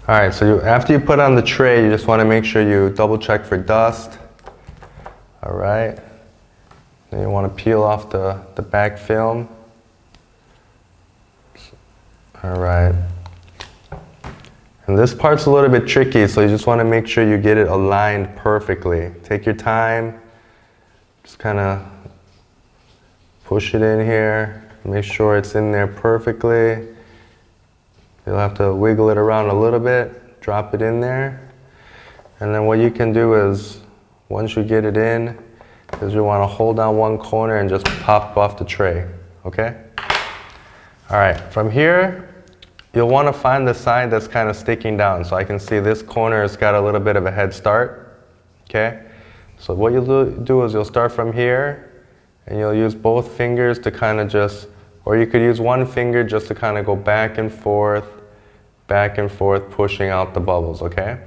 All right, so after you put on the tray, you just want to make sure you double check for dust. All right. Then you want to peel off the back film. All right. And this part's a little bit tricky, so you just want to make sure you get it aligned perfectly. Take your time. Just kind of push it in here. Make sure it's in there perfectly. You'll have to wiggle it around a little bit, drop it in there. And then what you can do is, once you get it in, is you want to hold down one corner and just pop off the tray, okay? All right, from here, you'll want to find the side that's kind of sticking down. So I can see this corner has got a little bit of a head start, okay? So what you'll do is you'll start from here, and you'll use both fingers to kind of just, or you could use one finger just to kind of go back and forth, pushing out the bubbles, okay?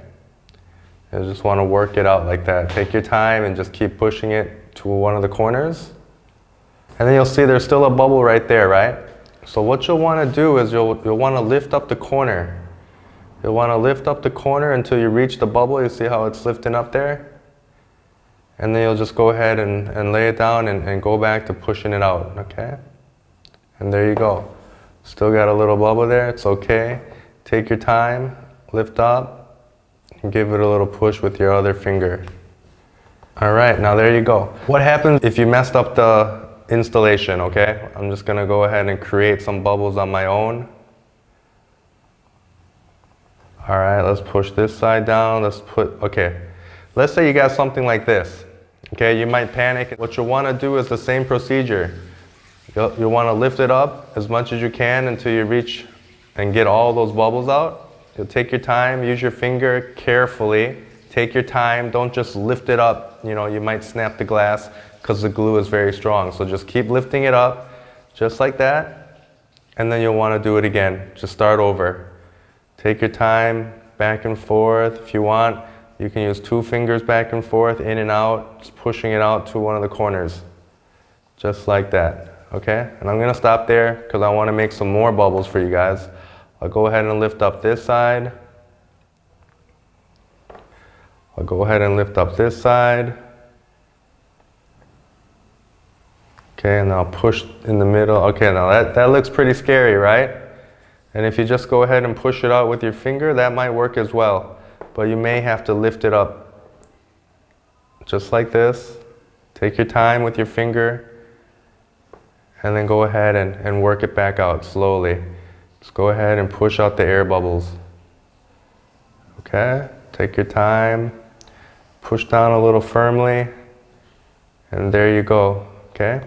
You just want to work it out like that. Take your time and just keep pushing it to one of the corners. And then you'll see there's still a bubble right there, right? So what you'll want to do is you'll want to lift up the corner. You'll want to lift up the corner until you reach the bubble. You see how it's lifting up there? And then you'll just go ahead and lay it down and go back to pushing it out, okay? And there you go. Still got a little bubble there, it's okay. Take your time, lift up, and give it a little push with your other finger. All right, now there you go. What happens if you messed up the installation, okay? I'm just gonna go ahead and create some bubbles on my own. All right, let's push this side down. Okay. Let's say you got something like this, okay? You might panic. What you'll wanna do is the same procedure. You'll wanna lift it up as much as you can until you reach and get all those bubbles out. You'll take your time, use your finger carefully. Take your time, don't just lift it up. You know, you might snap the glass because the glue is very strong. So just keep lifting it up, just like that. And then you'll want to do it again. Just start over. Take your time, back and forth. If you want, you can use two fingers back and forth, in and out, just pushing it out to one of the corners. Just like that, okay? And I'm gonna stop there because I want to make some more bubbles for you guys. I'll go ahead and lift up this side. I'll go ahead and lift up this side. Okay, and I'll push in the middle. Okay, now that looks pretty scary, right? And if you just go ahead and push it out with your finger, that might work as well. But you may have to lift it up. Just like this. Take your time with your finger. And then go ahead and work it back out slowly. Just go ahead and push out the air bubbles. Okay, take your time. Push down a little firmly. And there you go, okay?